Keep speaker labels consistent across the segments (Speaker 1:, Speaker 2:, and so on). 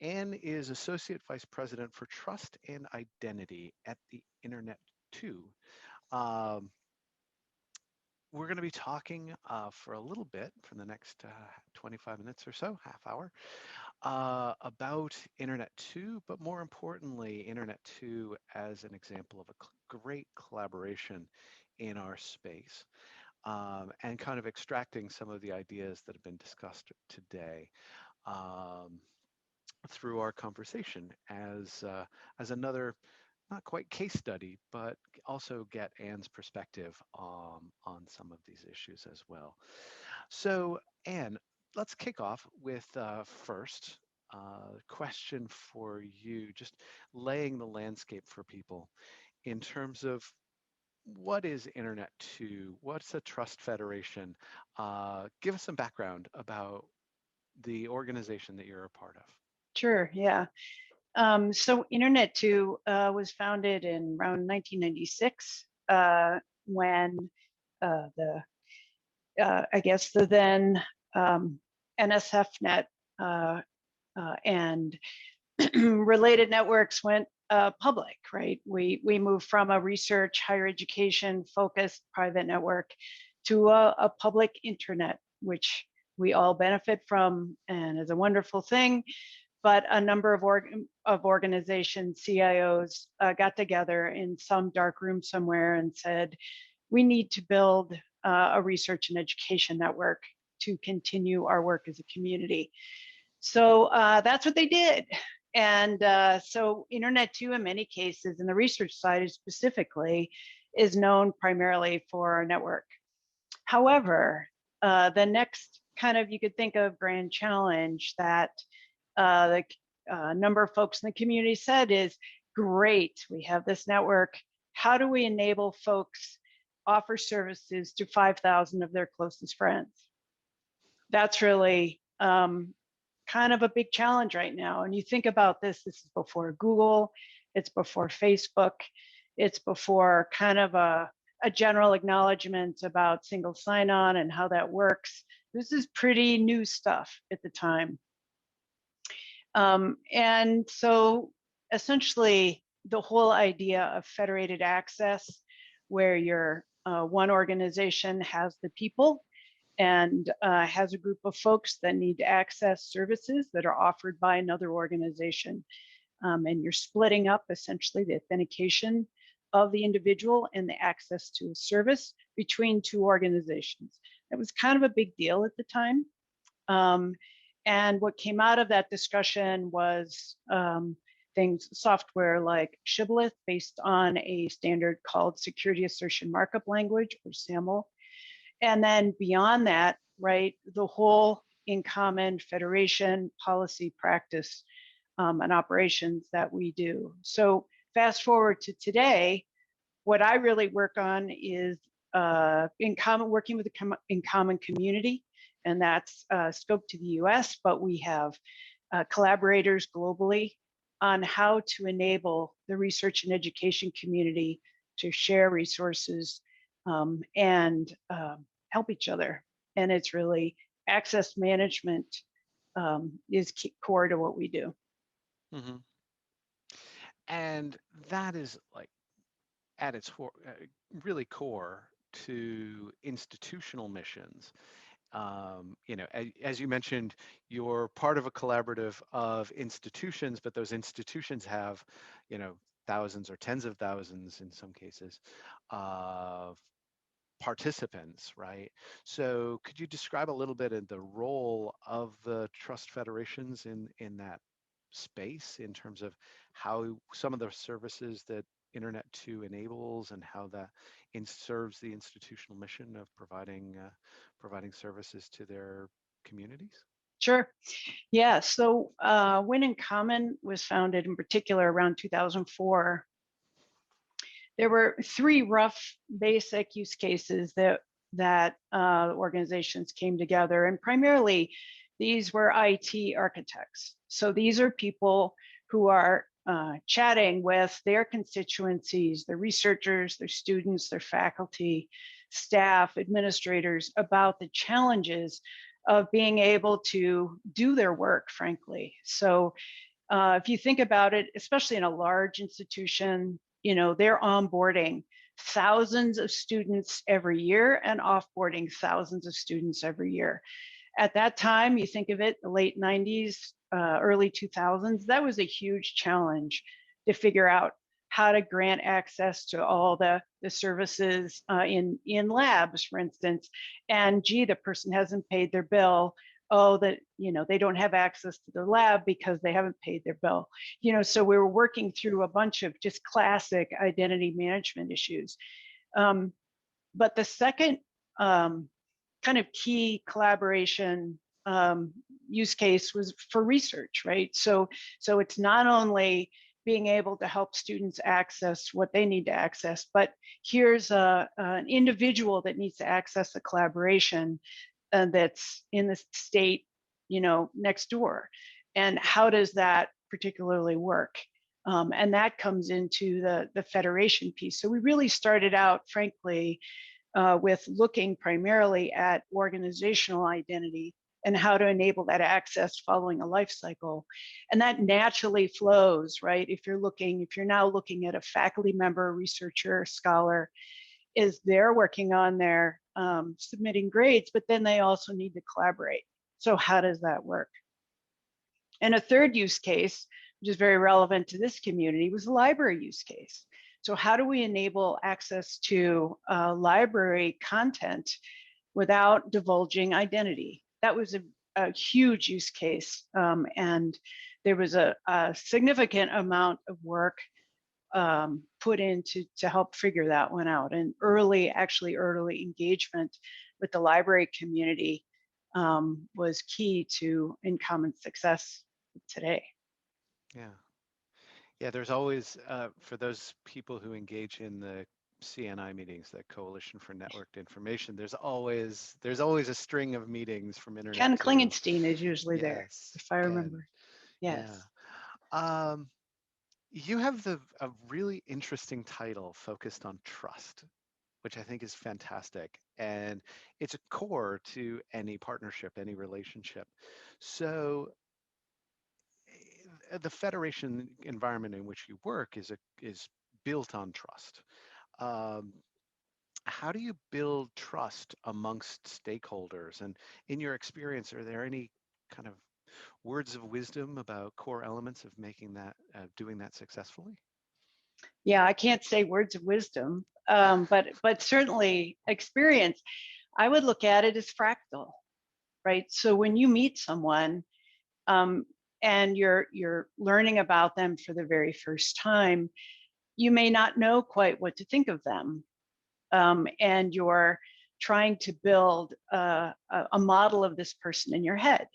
Speaker 1: Anne is Associate Vice President for Trust and Identity at the Internet 2. Um, we're going to be talking for a little bit, for the next 25 minutes or so, half hour, about Internet 2, but more importantly, Internet 2 as an example of a great collaboration in our space, and kind of extracting some of the ideas that have been discussed today. Um, through our conversation as another not quite case study, but also get Anne's perspective on some of these issues as well. So, Anne, let's kick off with first question for you, just laying the landscape for people in terms of what is Internet 2? What's a trust federation? Give us some background about the organization that you're a part of.
Speaker 2: Sure, yeah. So Internet 2 was founded in around 1996 when I guess the then NSFNet and related networks went public, right? We moved from a research, higher education focused private network to a public internet, which we all benefit from and is a wonderful thing. But a number of organizations, CIOs, got together in some dark room somewhere and said, we need to build a research and education network to continue our work as a community. So that's what they did. And so Internet 2, in many cases, in the research side specifically, is known primarily for our network. However, the next kind of, you could think of grand challenge that the number of folks in the community said is, great, we have this network. How do we enable folks offer services to 5,000 of their closest friends? That's really kind of a big challenge right now. And you think about this is before Google, it's before Facebook, it's before kind of a general acknowledgement about single sign-on and how that works. This is pretty new stuff at the time. And so essentially the whole idea of federated access, where your one organization has the people and has a group of folks that need to access services that are offered by another organization. And you're splitting up essentially the authentication of the individual and the access to a service between two organizations. It was kind of a big deal at the time. And what came out of that discussion was things, software like Shibboleth, based on a standard called Security Assertion Markup Language, or SAML. And then beyond that, right, the whole InCommon federation policy, practice, and operations that we do. So fast forward to today, what I really work on is working with the InCommon community, and that's scoped to the US, but we have collaborators globally on how to enable the research and education community to share resources and help each other. And it's really access management is core to what we do.
Speaker 1: Mm-hmm. And that is like at its really core to institutional missions. You know, as you mentioned, you're part of a collaborative of institutions, but those institutions have, you know, thousands or tens of thousands in some cases of participants, right? So could you describe a little bit of the role of the trust federations in that space in terms of how some of the services that Internet 2 enables and how that serves the institutional mission of providing services to their communities?
Speaker 2: Sure. Yeah. So when InCommon was founded, in particular around 2004, there were three rough basic use cases that organizations came together, and primarily these were IT architects. So these are people who are chatting with their constituencies, their researchers, their students, their faculty, staff, administrators about the challenges of being able to do their work, frankly. So if you think about it, especially in a large institution, they're onboarding thousands of students every year and offboarding thousands of students every year. At that time, you think of it, the late 90s, early 2000s, that was a huge challenge to figure out how to grant access to all the services in labs, for instance. And gee, the person hasn't paid their bill. Oh, that they don't have access to the lab because they haven't paid their bill. So we were working through a bunch of just classic identity management issues. But the second kind of key collaboration use case was for research, right? So it's not only being able to help students access what they need to access, but here's an individual that needs to access the collaboration that's in the state, next door. And how does that particularly work? And that comes into the federation piece. So we really started out, frankly, with looking primarily at organizational identity and how to enable that access following a life cycle. And that naturally flows, right? If you're now looking at a faculty member, researcher, scholar, is they're working on their submitting grades, but then they also need to collaborate. So how does that work? And a third use case, which is very relevant to this community, was the library use case. So how do we enable access to library content without divulging identity? That was a huge use case. And there was a significant amount of work put in to help figure that one out. And early engagement with the library community was key to InCommon's success today.
Speaker 1: Yeah, there's always, for those people who engage in the CNI meetings, the Coalition for Networked Information, there's always a string of meetings from Internet.
Speaker 2: Ken Klingenstein is usually there, if I remember. Yes.
Speaker 1: Yeah. You have a really interesting title focused on trust, which I think is fantastic. And it's a core to any partnership, any relationship. So the federation environment in which you work is built on trust. How do you build trust amongst stakeholders? And in your experience, are there any kind of words of wisdom about core elements of making that, doing that successfully?
Speaker 2: Yeah, I can't say words of wisdom, but certainly experience. I would look at it as fractal, right? So when you meet someone and you're learning about them for the very first time, you may not know quite what to think of them, and you're trying to build a model of this person in your head,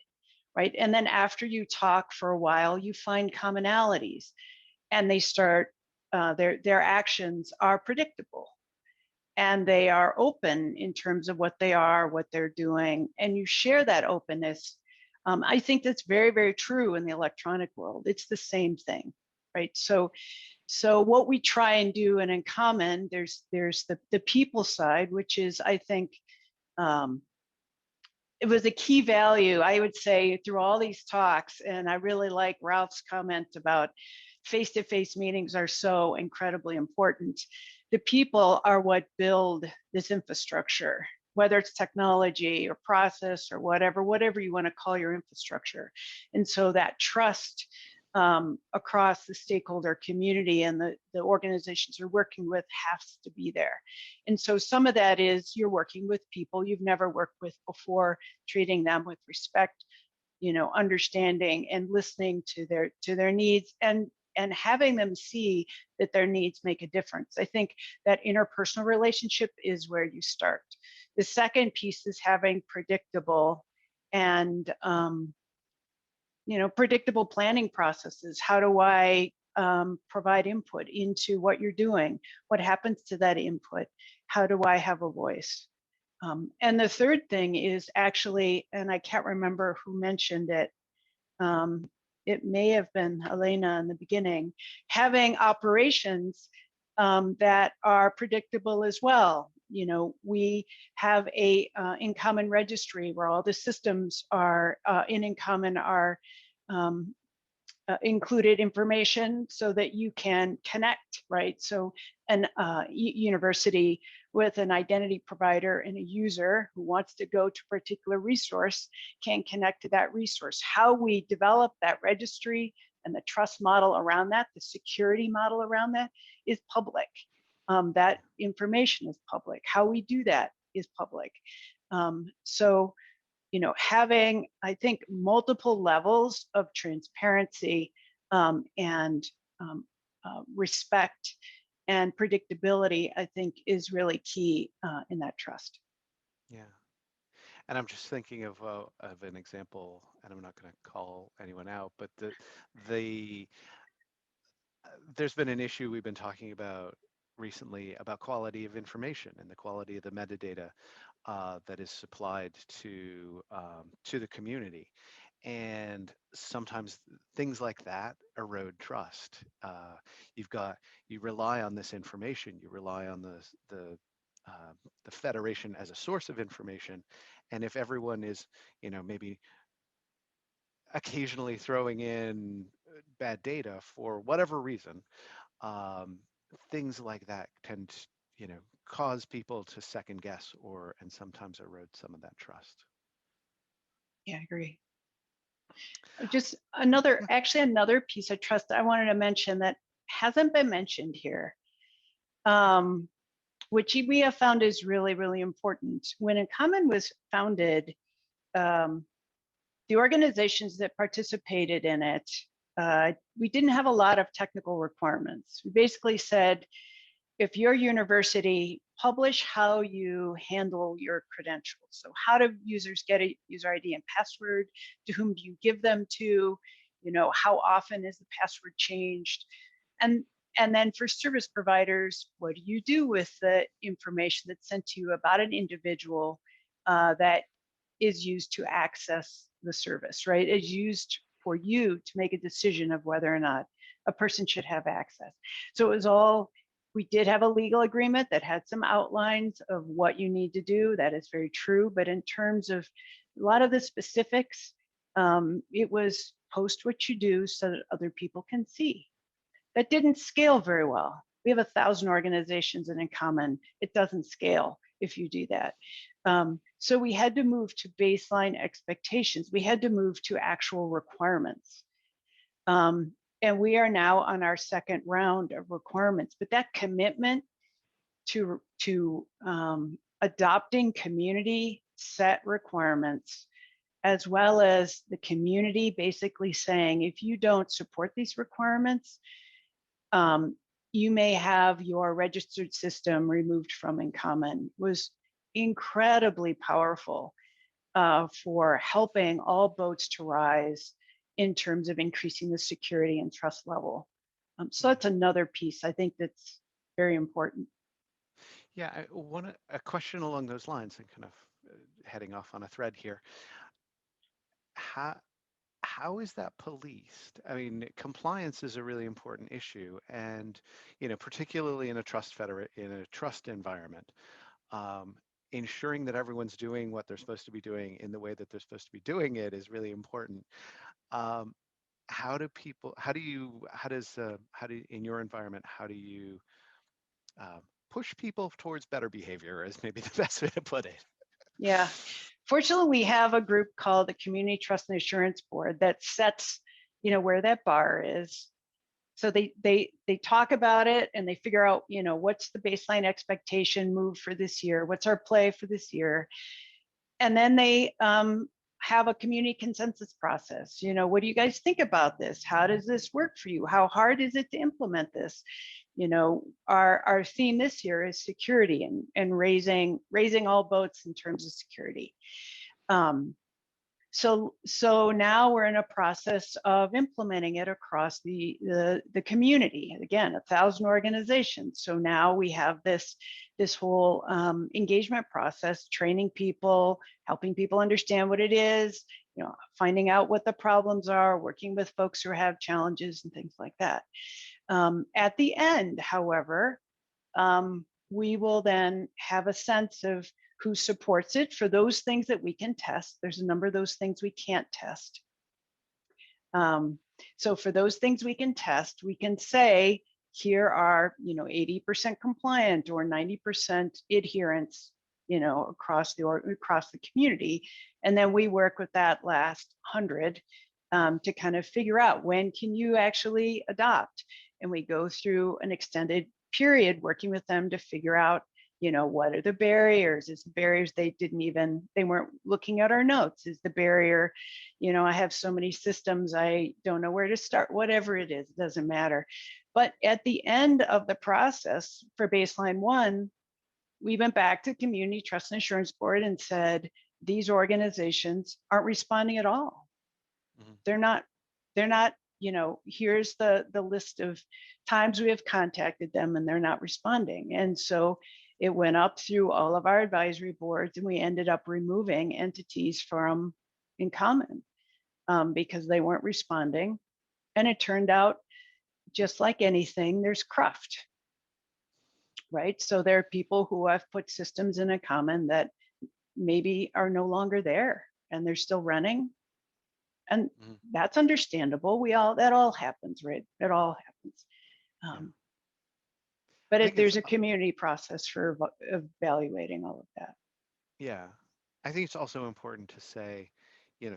Speaker 2: right? And then after you talk for a while, you find commonalities, and they start their actions are predictable, and they are open in terms of what they are, what they're doing, and you share that openness. I think that's very, very true in the electronic world. It's the same thing, right? So what we try and do, and InCommon, there's the people side, which is, I think, it was a key value, I would say, through all these talks. And I really like Ralph's comment about face-to-face meetings are so incredibly important. The people are what build this infrastructure, whether it's technology or process or whatever you want to call your infrastructure. And so that trust across the stakeholder community and the organizations you're working with has to be there. And so some of that is you're working with people you've never worked with before, treating them with respect, understanding and listening to their needs, and having them see that their needs make a difference. I think that interpersonal relationship is where you start. The second piece is having predictable and predictable planning processes. How do I provide input into what you're doing? What happens to that input? How do I have a voice? And the third thing is actually, and I can't remember who mentioned it, it may have been Elena in the beginning, having operations that are predictable as well. We have a InCommon registry where all the systems are in InCommon are included information so that you can connect, right? So an university with an identity provider and a user who wants to go to a particular resource can connect to that resource. How we develop that registry and the trust model around that, the security model around that is public. That information is public. How we do that is public. So, having, I think, multiple levels of transparency and respect and predictability, I think, is really key in that trust.
Speaker 1: Yeah. And I'm just thinking of an example, and I'm not going to call anyone out, but there's been an issue we've been talking about recently about quality of information and the quality of the metadata that is supplied to the community. And sometimes things like that erode trust. You rely on this information, you rely on the federation as a source of information, and if everyone is, maybe occasionally throwing in bad data for whatever reason, things like that tend to, cause people to second guess and sometimes erode some of that trust.
Speaker 2: Yeah, I agree. Just another piece of trust I wanted to mention that hasn't been mentioned here, which we have found is really, really important. When InCommon was founded, the organizations that participated in it, we didn't have a lot of technical requirements. We basically said, if your university, publish how you handle your credentials. So how do users get a user ID and password? To whom do you give them to? How often is the password changed? And then for service providers, what do you do with the information that's sent to you about an individual that is used to access the service, right? Is used for you to make a decision of whether or not a person should have access. So it was all, we did have a legal agreement that had some outlines of what you need to do. That is very true. But in terms of a lot of the specifics, it was post what you do so that other people can see. That didn't scale very well. We have 1,000 organizations in InCommon. It doesn't scale if you do that. So we had to move to baseline expectations. We had to move to actual requirements. And we are now on our second round of requirements, but that commitment to adopting community set requirements, as well as the community basically saying, if you don't support these requirements, you may have your registered system removed from InCommon, was incredibly powerful for helping all boats to rise in terms of increasing the security and trust level. So that's another piece I think that's very important.
Speaker 1: Yeah, a question along those lines, and kind of heading off on a thread here. How is that policed? I mean, compliance is a really important issue, and particularly in a trust environment, ensuring that everyone's doing what they're supposed to be doing in the way that they're supposed to be doing it is really important. How do in your environment, how do you push people towards better behavior, is maybe the best way to put it?
Speaker 2: Yeah. Fortunately, we have a group called the Community Trust and Assurance Board that sets, where that bar is. So they talk about it and they figure out, what's the baseline expectation move for this year? What's our play for this year? And then they have a community consensus process. What do you guys think about this? How does this work for you? How hard is it to implement this? Our theme this year is security and raising all boats in terms of security. So now we're in a process of implementing it across the community. Again, 1,000 organizations. So now we have this whole engagement process, training people, helping people understand what it is, finding out what the problems are, working with folks who have challenges and things like that. At the end, however, we will then have a sense of who supports it for those things that we can test. There's a number of those things we can't test. So for those things we can test, we can say, here are, 80% compliant or 90% adherence, across the community. And then we work with that last 100 to kind of figure out, when can you actually adopt? And we go through an extended period working with them to figure out, what are the barriers? Is the barriers they weren't looking at our notes? Is the barrier, I have so many systems, I don't know where to start, whatever it is, it doesn't matter. But at the end of the process for baseline 1, we went back to Community Trust and Assurance Board and said, these organizations aren't responding at all. Mm-hmm. They're not, here's the list of times we have contacted them and they're not responding. And so it went up through all of our advisory boards, and we ended up removing entities from InCommon because they weren't responding. And it turned out, just like anything, there's cruft, right? So there are people who have put systems in InCommon that maybe are no longer there and they're still running. And that's understandable. That all happens, right? It all happens. But there's a community process for evaluating all of that.
Speaker 1: Yeah, I think it's also important to say,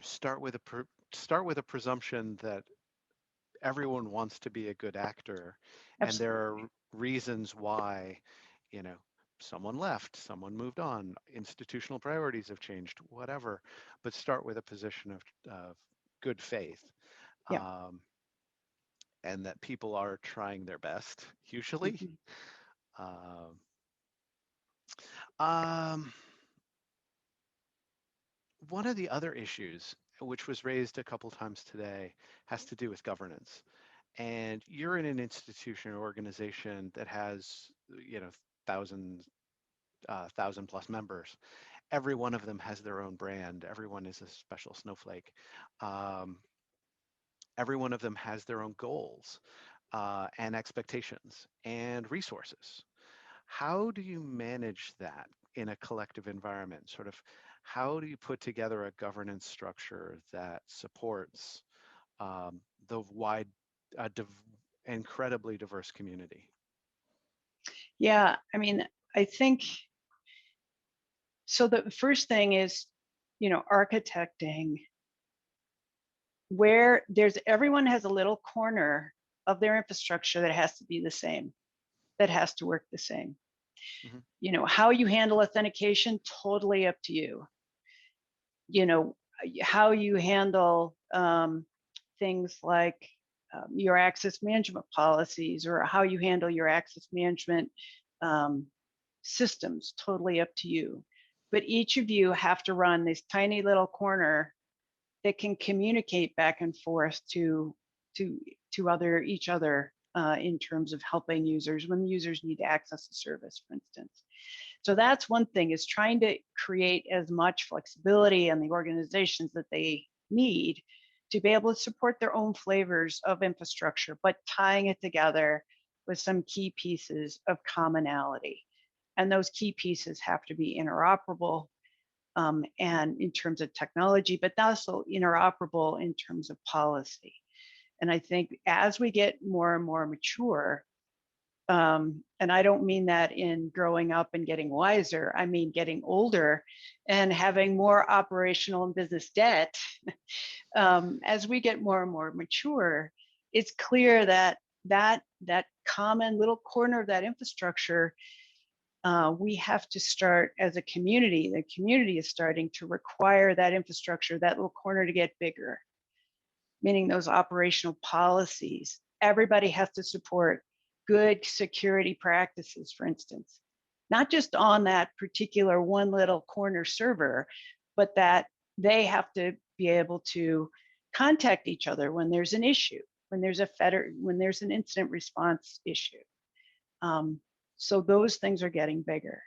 Speaker 1: start with a presumption that everyone wants to be a good actor. Absolutely. And there are reasons why, someone left, someone moved on, institutional priorities have changed, whatever. But start with a position of good faith. Yeah. And that people are trying their best, usually. Mm-hmm. One of the other issues, which was raised a couple times today, has to do with governance. And you're in an institution or organization that has, 1,000 plus members. Every one of them has their own brand. Everyone is a special snowflake. Every one of them has their own goals and expectations and resources. How do you manage that in a collective environment? Sort of, how do you put together a governance structure that supports the wide, incredibly diverse community?
Speaker 2: Yeah, I mean, I think, so the first thing is, architecting where everyone has a little corner of their infrastructure that has to be the same, that has to work the same. Mm-hmm. How you handle authentication, totally up to you. How you handle things like your access management policies, or how you handle your access management systems, totally up to you. But each of you have to run this tiny little corner that can communicate back and forth to each other in terms of helping users when users need to access a service, for instance. So that's one thing, is trying to create as much flexibility in the organizations that they need to be able to support their own flavors of infrastructure, but tying it together with some key pieces of commonality. And those key pieces have to be interoperable and in terms of technology, but also interoperable in terms of policy. And I think as we get more and more mature, and I don't mean that in growing up and getting wiser, I mean getting older and having more operational and business debt, as we get more and more mature, it's clear that common little corner of that infrastructure, we have to start as a community. The community is starting to require that infrastructure, that little corner, to get bigger, meaning those operational policies. Everybody has to support good security practices, for instance, not just on that particular one little corner server, but that they have to be able to contact each other when there's an issue, when there's an incident response issue. So those things are getting bigger.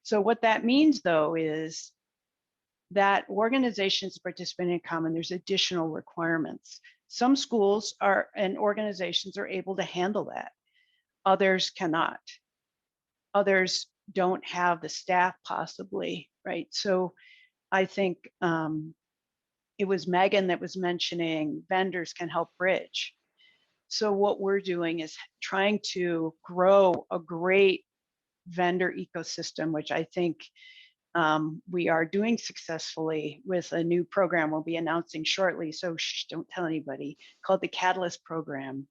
Speaker 2: So what that means, though, is that organizations participating in InCommon, there's additional requirements. Some schools and organizations are able to handle that. Others cannot. Others don't have the staff possibly, right? So I think it was Megan that was mentioning vendors can help bridge. So what we're doing is trying to grow a great vendor ecosystem, which I think we are doing successfully with a new program we'll be announcing shortly. So don't tell anybody, called the Catalyst program,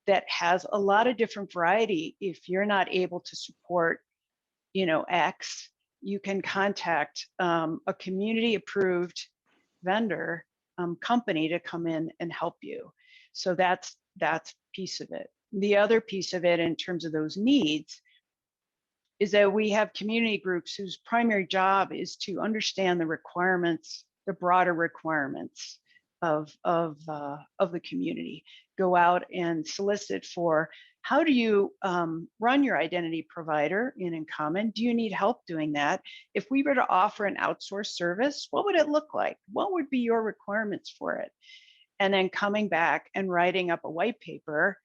Speaker 2: that has a lot of different variety. If you're not able to support, X, you can contact a community approved vendor company to come in and help you. So that's piece of it. The other piece of it in terms of those needs is that we have community groups whose primary job is to understand the requirements, the broader requirements of the community. Go out and solicit for how do you run your identity provider in InCommon? Do you need help doing that? If we were to offer an outsourced service, what would it look like? What would be your requirements for it? And then coming back and writing up a white paper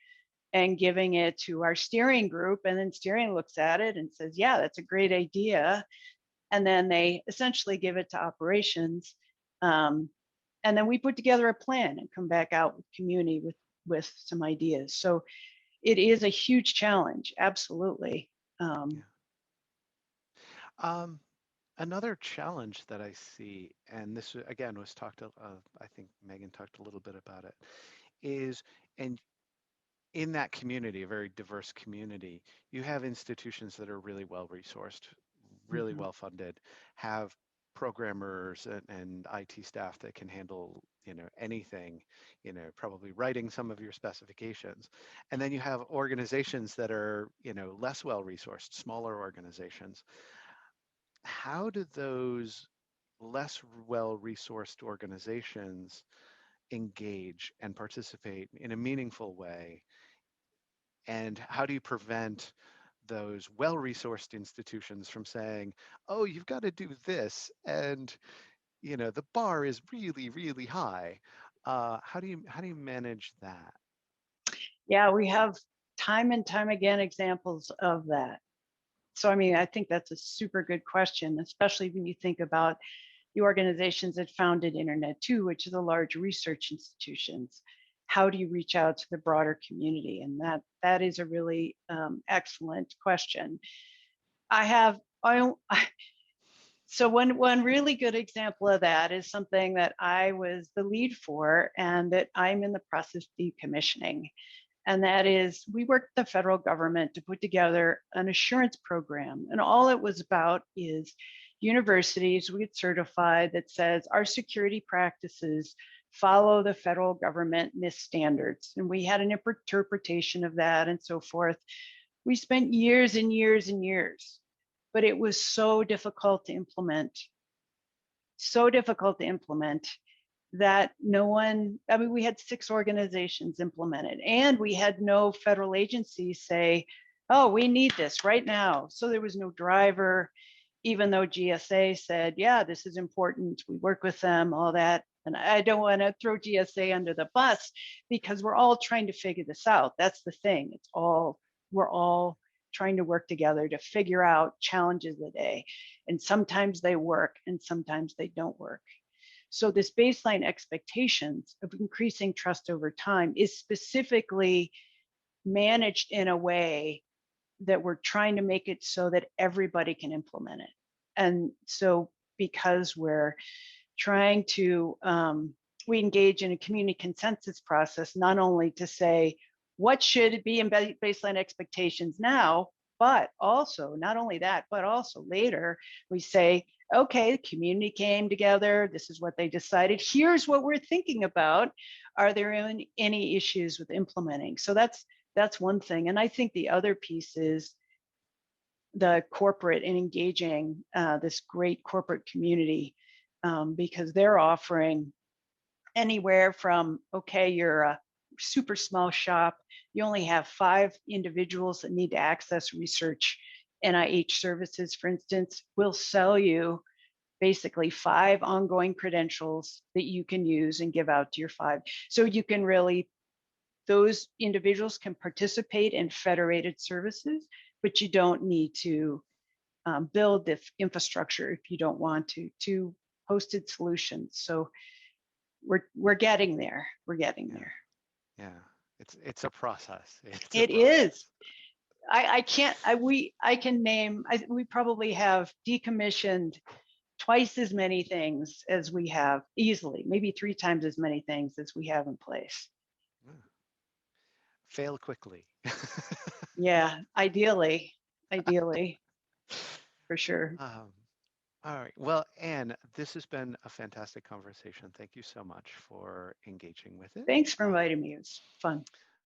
Speaker 2: and giving it to our steering group, and then steering looks at it and says, yeah, that's a great idea. And then they essentially give it to operations. And then we put together a plan and come back out with community with some ideas. So it is a huge challenge, absolutely.
Speaker 1: Another challenge that I see, and this again was talked, I think Megan talked a little bit about it, is, and in that community, a very diverse community, you have institutions that are really well resourced, really well funded, have programmers and IT staff that can handle, anything, probably writing some of your specifications. And then you have organizations that are, less well resourced, smaller organizations. How do those less well resourced organizations engage and participate in a meaningful way? And how do you prevent those well-resourced institutions from saying, oh, you've got to do this, and the bar is really, really high? How do you manage that?
Speaker 2: Yeah, we have time and time again examples of that. So, I mean, I think that's a super good question, especially when you think about the organizations that founded Internet 2, which is a large research institutions. How do you reach out to the broader community? And that is a really excellent question. So one really good example of that is something that I was the lead for and that I'm in the process of decommissioning. And that is, we worked with the federal government to put together an assurance program. And all it was about is universities we get certified that says our security practices follow the federal government NIST standards. And we had an interpretation of that and so forth. We spent years and years and years, but it was so difficult to implement, that no one, I mean, we had 6 organizations implemented, and we had no federal agency say, oh, we need this right now. So there was no driver, even though GSA said, yeah, this is important. We work with them, all that. And I don't want to throw GSA under the bus because we're all trying to figure this out. That's the thing. We're all trying to work together to figure out challenges of the day. And sometimes they work and sometimes they don't work. So this baseline expectations of increasing trust over time is specifically managed in a way that we're trying to make it so that everybody can implement it. And so because we're trying to, we engage in a community consensus process, not only to say what should be in baseline expectations now, but also not only that, but also later we say, okay, the community came together. This is what they decided. Here's what we're thinking about. Are there any issues with implementing? So that's one thing. And I think the other piece is the corporate and engaging this great corporate community because they're offering anywhere from, okay, you're a super small shop, you only have 5 individuals that need to access research NIH services, for instance, we'll sell you basically 5 ongoing credentials that you can use and give out to your 5. So you can really, those individuals can participate in federated services, but you don't need to build the infrastructure if you don't want to hosted solutions. So we're getting there. We're getting there.
Speaker 1: Yeah, it's a process.
Speaker 2: It is. I can't. I can name. We probably have decommissioned twice as many things as we have, easily, maybe 3 times as many things as we have in place.
Speaker 1: Fail quickly.
Speaker 2: Yeah, ideally, for sure.
Speaker 1: All right. Well, Anne, this has been a fantastic conversation. Thank you so much for engaging with it.
Speaker 2: Thanks for inviting me. It was fun.